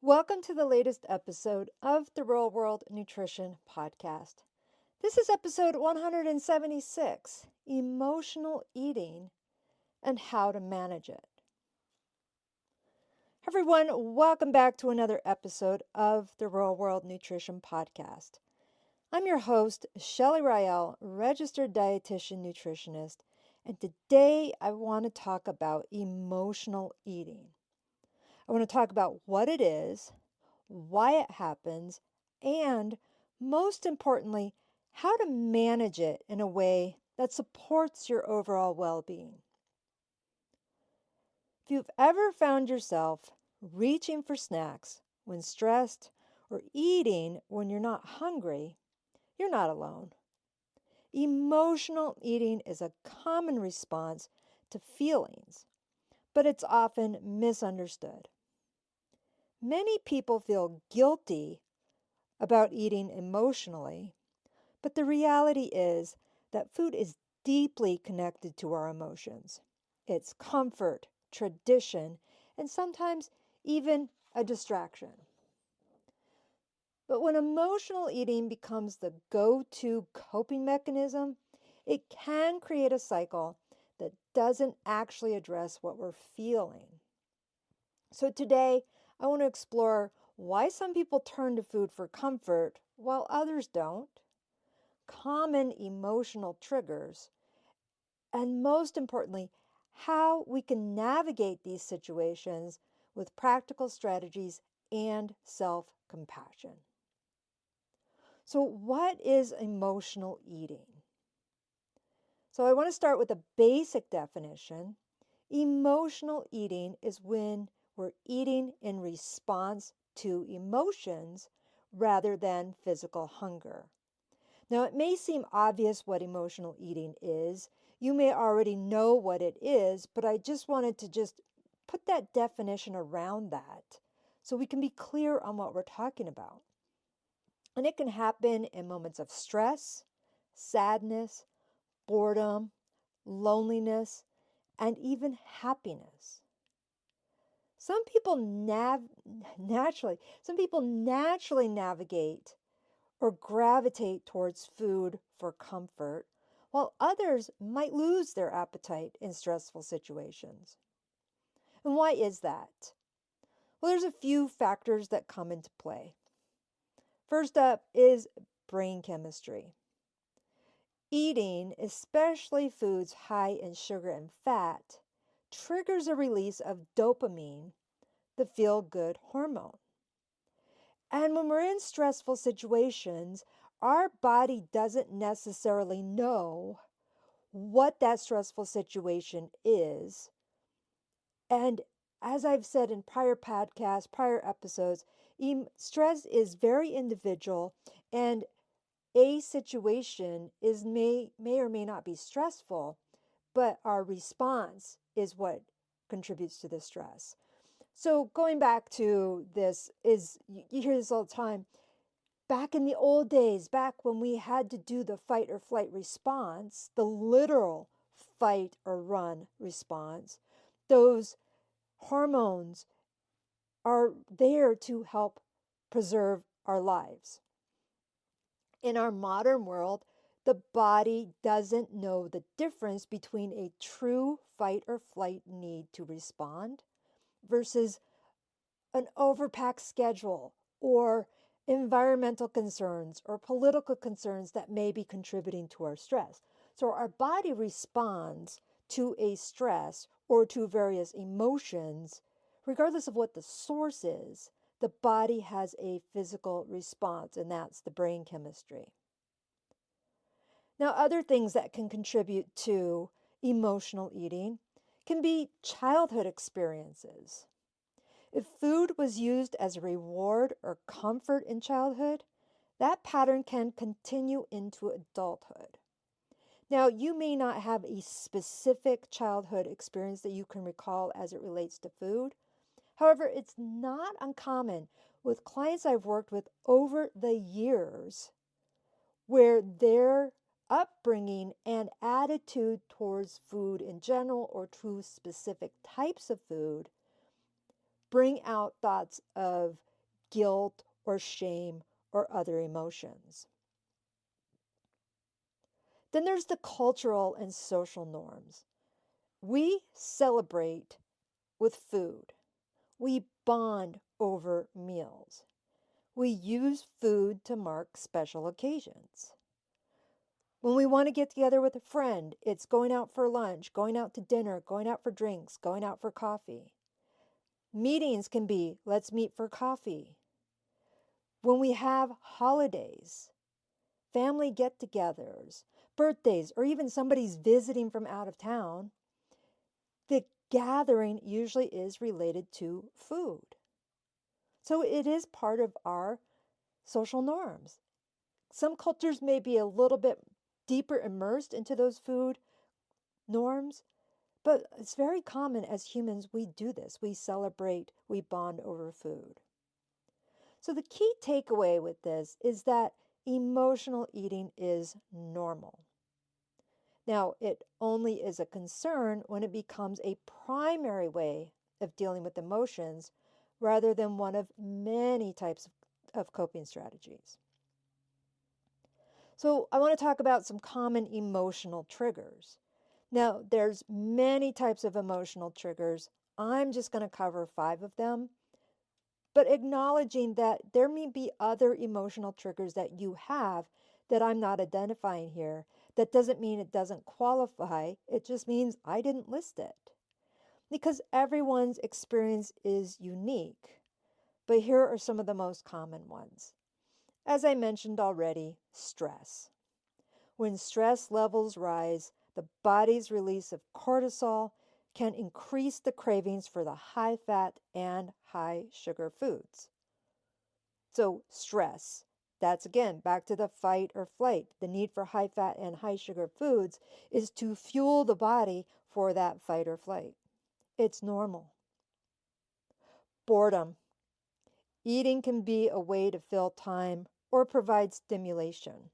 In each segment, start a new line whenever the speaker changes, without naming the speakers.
Welcome to the latest episode of the Real World Nutrition Podcast. This is episode 176, Emotional Eating and How to Manage It. Everyone, welcome back to another episode of the Real World Nutrition Podcast. I'm your host, Shelley, registered dietitian nutritionist, and today I want to talk about emotional eating. I want to talk about what it is, why it happens, and most importantly, how to manage it in a way that supports your overall well-being. If you've ever found yourself reaching for snacks when stressed or eating when you're not hungry, you're not alone. Emotional eating is a common response to feelings, but it's often misunderstood. Many people feel guilty about eating emotionally, but the reality is that food is deeply connected to our emotions. It's comfort, tradition, and sometimes even a distraction. But when emotional eating becomes the go-to coping mechanism, it can create a cycle that doesn't actually address what we're feeling. So today, I want to explore why some people turn to food for comfort while others don't, common emotional triggers, and most importantly, how we can navigate these situations with practical strategies and self-compassion. So, what is emotional eating? So, I want to start with a basic definition. Emotional eating is when we're eating in response to emotions rather than physical hunger. Now, it may seem obvious what emotional eating is. You may already know what it is, but I just wanted to put that definition around that so we can be clear on what we're talking about. And it can happen in moments of stress, sadness, boredom, loneliness, and even happiness. Some people naturally navigate or gravitate towards food for comfort, while others might lose their appetite in stressful situations. And why is that? Well, there's a few factors that come into play. First up is brain chemistry. Eating, especially foods high in sugar and fat, triggers a release of dopamine, the feel-good hormone. And when we're in stressful situations, our body doesn't necessarily know what that stressful situation is. And as I've said in prior podcasts, prior episodes, stress is very individual, and a situation may or may not be stressful, but our response is what contributes to the stress. So going back to this is, you hear this all the time. Back in the old days, back when we had to do the fight or flight response, the literal fight or run response, those hormones are there to help preserve our lives. In our modern world, the body doesn't know the difference between a true fight or flight need to respond versus an overpacked schedule or environmental concerns or political concerns that may be contributing to our stress. So our body responds to a stress or to various emotions, regardless of what the source is. The body has a physical response, and that's the brain chemistry. Now, other things that can contribute to emotional eating can be childhood experiences. If food was used as a reward or comfort in childhood, that pattern can continue into adulthood. Now, you may not have a specific childhood experience that you can recall as it relates to food. However, it's not uncommon with clients I've worked with over the years where their upbringing and attitude towards food in general or to specific types of food bring out thoughts of guilt or shame or other emotions. Then there's the cultural and social norms. We celebrate with food. We bond over meals. We use food to mark special occasions. When we want to get together with a friend, it's going out for lunch, going out to dinner, going out for drinks, going out for coffee. Meetings can be, let's meet for coffee. When we have holidays, family get togethers, birthdays, or even somebody's visiting from out of town, the gathering usually is related to food. So it is part of our social norms. Some cultures may be a little bit deeper immersed into those food norms, but it's very common as humans, we do this. We celebrate, we bond over food. So the key takeaway with this is that emotional eating is normal. Now, it only is a concern when it becomes a primary way of dealing with emotions rather than one of many types of coping strategies. So I want to talk about some common emotional triggers. Now, there's many types of emotional triggers. I'm just going to cover 5 of them, but acknowledging that there may be other emotional triggers that you have that I'm not identifying here. That doesn't mean it doesn't qualify. It just means I didn't list it. Because everyone's experience is unique. But here are some of the most common ones. As I mentioned already, stress. When stress levels rise, the body's release of cortisol can increase the cravings for the high fat and high sugar foods. So, stress. That's again back to the fight or flight. The need for high fat and high sugar foods is to fuel the body for that fight or flight. It's normal. Boredom. Eating can be a way to fill time or provide stimulation.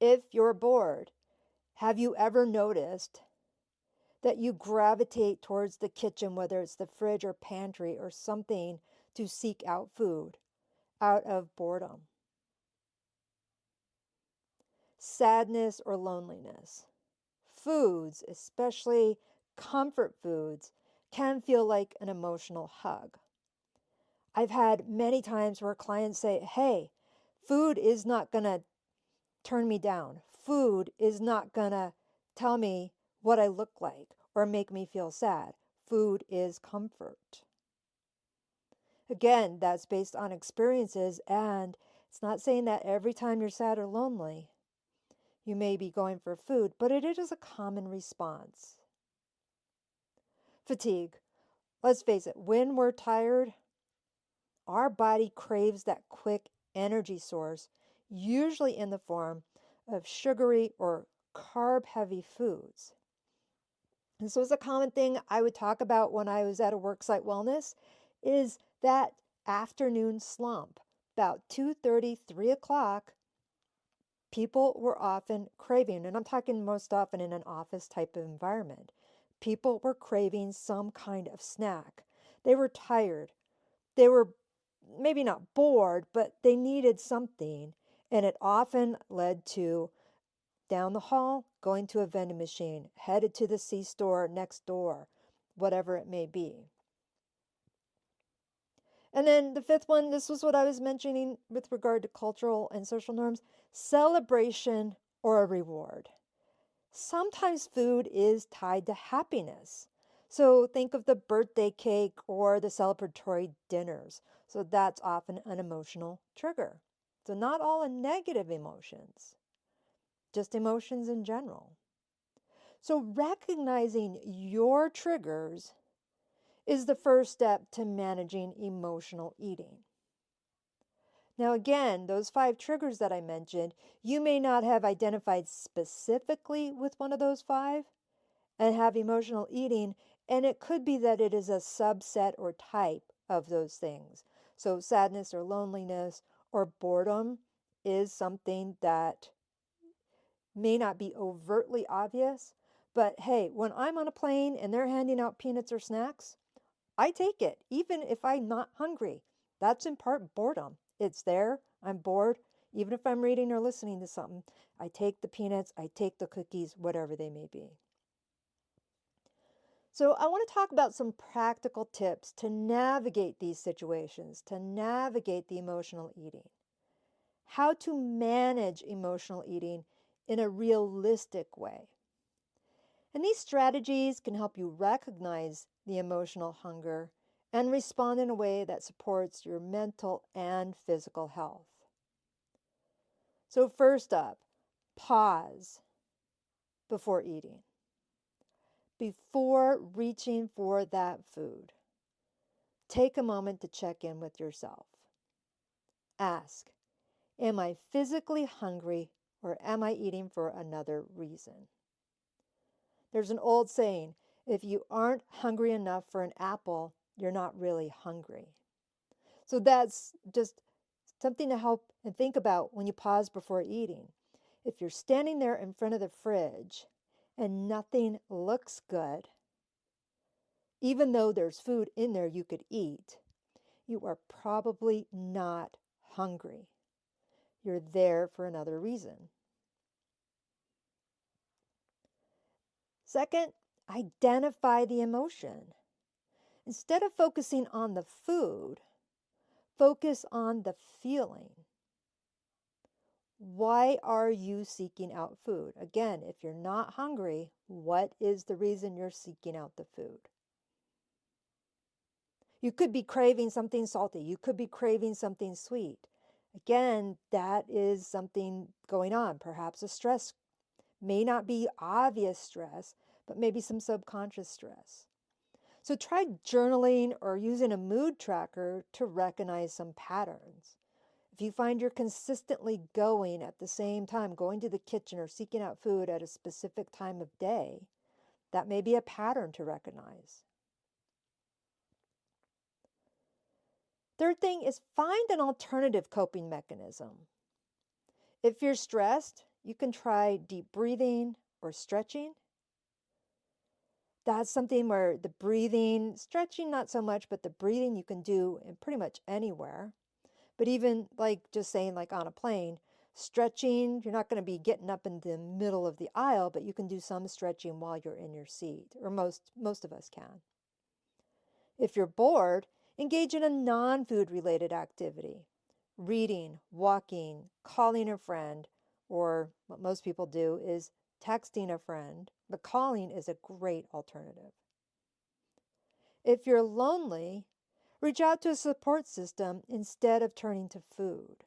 If you're bored, have you ever noticed that you gravitate towards the kitchen, whether it's the fridge or pantry or something, to seek out food out of boredom? Sadness or loneliness. Foods, especially comfort foods, can feel like an emotional hug. I've had many times where clients say, hey, food is not going to turn me down. Food is not going to tell me what I look like or make me feel sad. Food is comfort. Again, that's based on experiences, and it's not saying that every time you're sad or lonely, you may be going for food, but it is a common response. Fatigue. Let's face it, when we're tired, our body craves that quick energy source, usually in the form of sugary or carb-heavy foods. And so it's a common thing I would talk about when I was at a worksite wellness is that afternoon slump. About 2:30, 3 o'clock, people were often craving, and I'm talking most often in an office type of environment. People were craving some kind of snack. They were tired. They were maybe not bored, but they needed something. And it often led to down the hall, going to a vending machine, headed to the C-store next door, whatever it may be. And then the 5th one, this was what I was mentioning with regard to cultural and social norms, celebration or a reward. Sometimes food is tied to happiness. So think of the birthday cake or the celebratory dinners. So that's often an emotional trigger. So not all negative emotions, just emotions in general. So recognizing your triggers is the first step to managing emotional eating. Now, again, those 5 triggers that I mentioned, you may not have identified specifically with one of those 5 and have emotional eating, and it could be that it is a subset or type of those things. So sadness or loneliness or boredom is something that may not be overtly obvious, but hey, when I'm on a plane and they're handing out peanuts or snacks, I take it, even if I'm not hungry. That's in part boredom. It's there, I'm bored. Even if I'm reading or listening to something, I take the peanuts, I take the cookies, whatever they may be. So, I want to talk about some practical tips to navigate these situations, to navigate the emotional eating. How to manage emotional eating in a realistic way. And these strategies can help you recognize the emotional hunger and respond in a way that supports your mental and physical health. So, first up, pause before eating. Before reaching for that food, take a moment to check in with yourself. Ask, am I physically hungry or am I eating for another reason? There's an old saying, if you aren't hungry enough for an apple, you're not really hungry. So that's just something to help and think about when you pause before eating. If you're standing there in front of the fridge and nothing looks good, even though there's food in there you could eat, you are probably not hungry. You're there for another reason. Second, identify the emotion. Instead of focusing on the food, focus on the feeling. Why are you seeking out food? Again, if you're not hungry, what is the reason you're seeking out the food? You could be craving something salty. You could be craving something sweet. Again, that is something going on. Perhaps a stress, may not be obvious stress, but maybe some subconscious stress. So try journaling or using a mood tracker to recognize some patterns. If you find you're consistently going at the same time, going to the kitchen or seeking out food at a specific time of day, that may be a pattern to recognize. Third thing is find an alternative coping mechanism. If you're stressed, you can try deep breathing or stretching. That's something where the breathing, stretching not so much, but the breathing you can do in pretty much anywhere. But even like just saying like on a plane, stretching, you're not going to be getting up in the middle of the aisle, but you can do some stretching while you're in your seat, or most of us can. If you're bored, engage in a non-food related activity. Reading, walking, calling a friend, or what most people do is texting a friend, but calling is a great alternative. If you're lonely, reach out to a support system instead of turning to food.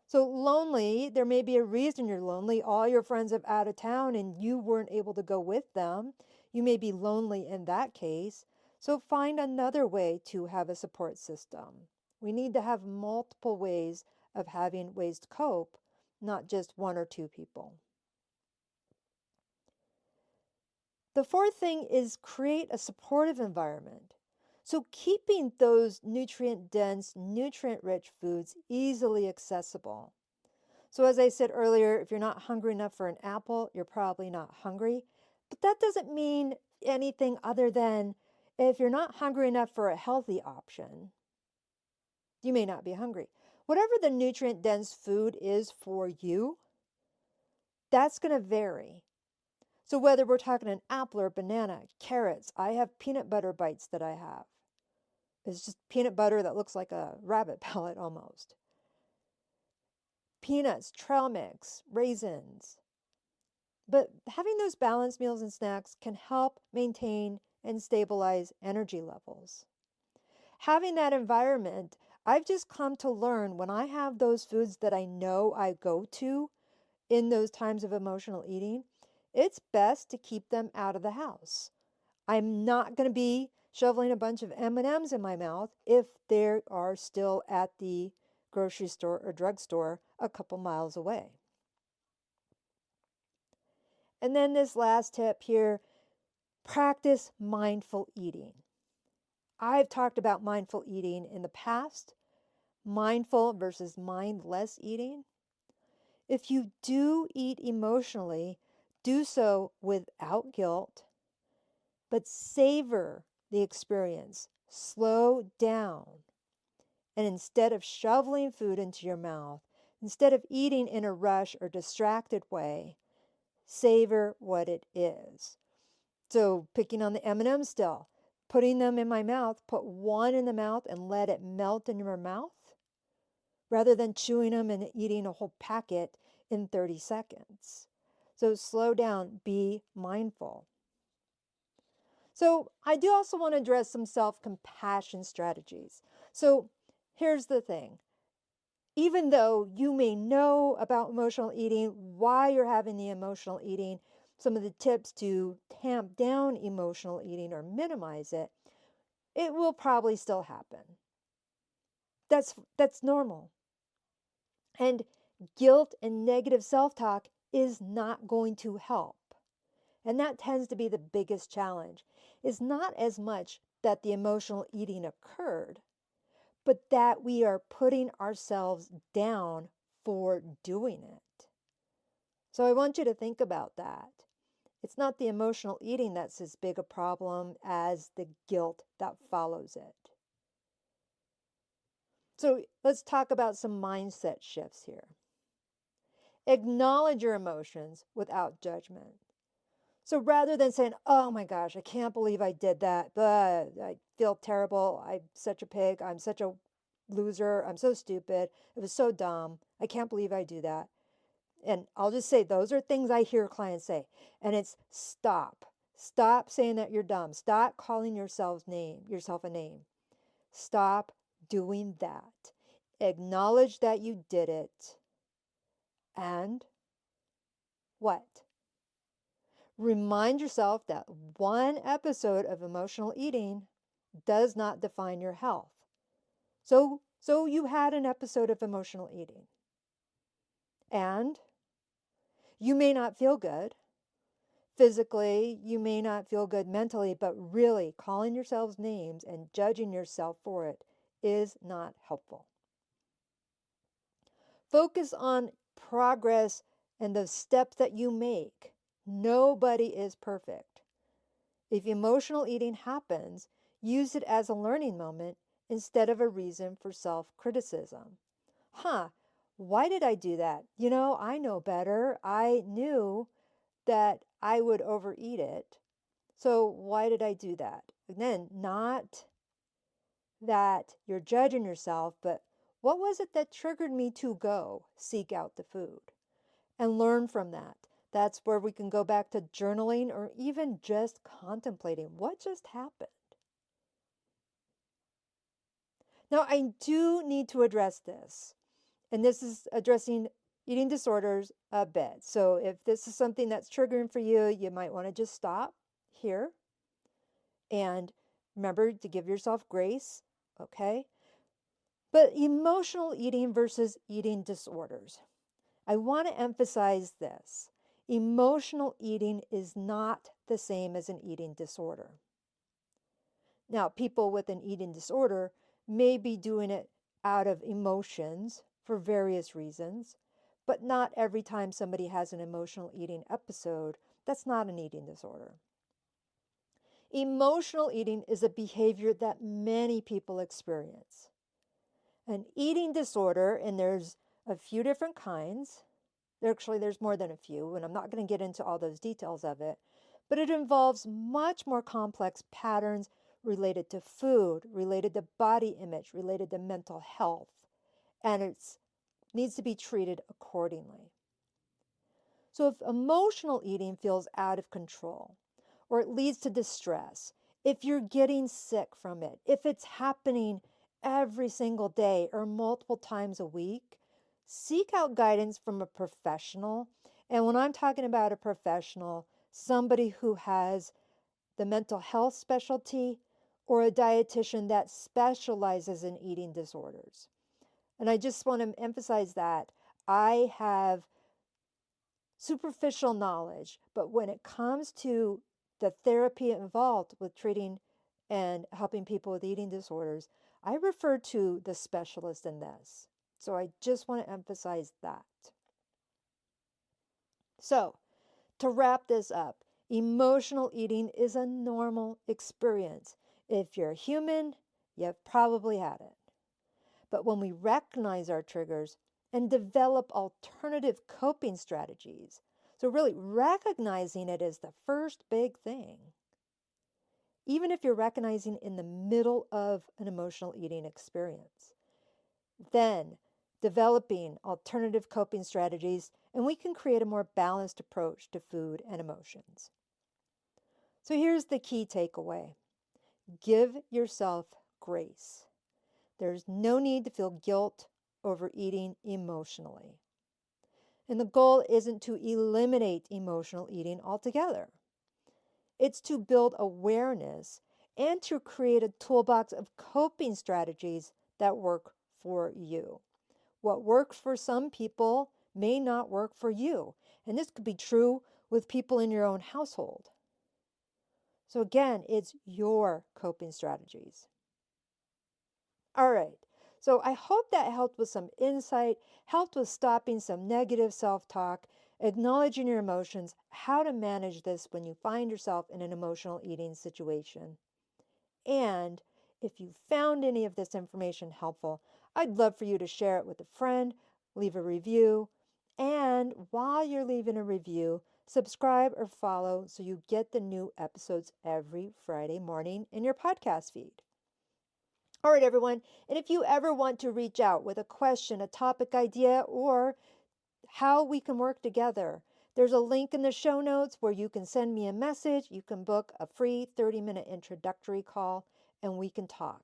So lonely, there may be a reason you're lonely. All your friends are out of town and you weren't able to go with them. You may be lonely in that case. So find another way to have a support system. We need to have multiple ways of having ways to cope, not just one or two people. The fourth thing is create a supportive environment. So keeping those nutrient-dense, nutrient-rich foods easily accessible. So as I said earlier, if you're not hungry enough for an apple, you're probably not hungry. But that doesn't mean anything other than if you're not hungry enough for a healthy option, you may not be hungry. Whatever the nutrient-dense food is for you, that's going to vary. So whether we're talking an apple or banana, carrots, I have peanut butter bites that I have. It's just peanut butter that looks like a rabbit pellet almost. Peanuts, trail mix, raisins. But having those balanced meals and snacks can help maintain and stabilize energy levels. Having that environment, I've just come to learn when I have those foods that I know I go to in those times of emotional eating, it's best to keep them out of the house. I'm not going to be shoveling a bunch of M&Ms in my mouth if they are still at the grocery store or drugstore a couple miles away. And then this last tip here, practice mindful eating. I've talked about mindful eating in the past, mindful versus mindless eating. If you do eat emotionally, do so without guilt, but savor the experience. Slow down And instead of shoveling food into your mouth, instead of eating in a rush or distracted way, savor what it is. So picking on the M&Ms still, putting them in my mouth, put one in the mouth and let it melt in your mouth rather than chewing them and eating a whole packet in 30 seconds. So slow down, be mindful. So I do also want to address some self-compassion strategies. So here's the thing. Even though you may know about emotional eating, why you're having the emotional eating, some of the tips to tamp down emotional eating or minimize it, it will probably still happen. That's normal. And guilt and negative self-talk is not going to help. And that tends to be the biggest challenge. Is not as much that the emotional eating occurred, but that we are putting ourselves down for doing it. So I want you to think about that. It's not the emotional eating that's as big a problem as the guilt that follows it. So let's talk about some mindset shifts here. Acknowledge your emotions without judgment. So rather than saying, oh my gosh, I can't believe I did that, I feel terrible, I'm such a pig, I'm such a loser, I'm so stupid, it was so dumb, I can't believe I do that. And I'll just say, those are things I hear clients say. And it's stop. Stop saying that you're dumb. Stop calling yourself a name. Stop doing that. Acknowledge that you did it. And what? Remind yourself that one episode of emotional eating does not define your health. So you had an episode of emotional eating. And you may not feel good physically, you may not feel good mentally, but really calling yourselves names and judging yourself for it is not helpful. Focus on progress and the steps that you make. Nobody is perfect. If emotional eating happens, use it as a learning moment instead of a reason for self-criticism. Why did I do that? I know better. I knew that I would overeat it. So why did I do that? Again, not that you're judging yourself, but what was it that triggered me to go seek out the food and learn from that? That's where we can go back to journaling or even just contemplating what just happened. Now, I do need to address this, and this is addressing eating disorders a bit. So if this is something that's triggering for you, you might want to just stop here and remember to give yourself grace, okay? But emotional eating versus eating disorders. I want to emphasize this. Emotional eating is not the same as an eating disorder. Now, people with an eating disorder may be doing it out of emotions for various reasons, but not every time somebody has an emotional eating episode, that's not an eating disorder. Emotional eating is a behavior that many people experience. An eating disorder, and there's a few different kinds. Actually, there's more than a few, and I'm not going to get into all those details of it, but it involves much more complex patterns related to food, related to body image, related to mental health, and it needs to be treated accordingly. So if emotional eating feels out of control, or it leads to distress, if you're getting sick from it, if it's happening every single day or multiple times a week, seek out guidance from a professional. And when I'm talking about a professional, somebody who has the mental health specialty or a dietitian that specializes in eating disorders. And I just want to emphasize that I have superficial knowledge, but when it comes to the therapy involved with treating and helping people with eating disorders, I refer to the specialist in this. So I just want to emphasize that. So, to wrap this up, emotional eating is a normal experience. If you're human, you've probably had it. But when we recognize our triggers and develop alternative coping strategies, so really recognizing it is the first big thing. Even if you're recognizing in the middle of an emotional eating experience, then developing alternative coping strategies, and we can create a more balanced approach to food and emotions. So here's the key takeaway. Give yourself grace. There's no need to feel guilt over eating emotionally. And the goal isn't to eliminate emotional eating altogether. It's to build awareness and to create a toolbox of coping strategies that work for you. What works for some people may not work for you. And this could be true with people in your own household. So again, it's your coping strategies. All right. So I hope that helped with some insight, helped with stopping some negative self-talk, acknowledging your emotions, how to manage this when you find yourself in an emotional eating situation. And if you found any of this information helpful, I'd love for you to share it with a friend, leave a review, and while you're leaving a review, subscribe or follow so you get the new episodes every Friday morning in your podcast feed. All right, everyone. And if you ever want to reach out with a question, a topic idea, or how we can work together, there's a link in the show notes where you can send me a message. You can book a free 30-minute introductory call and we can talk.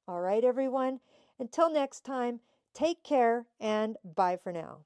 All right, everyone. Until next time, take care and bye for now.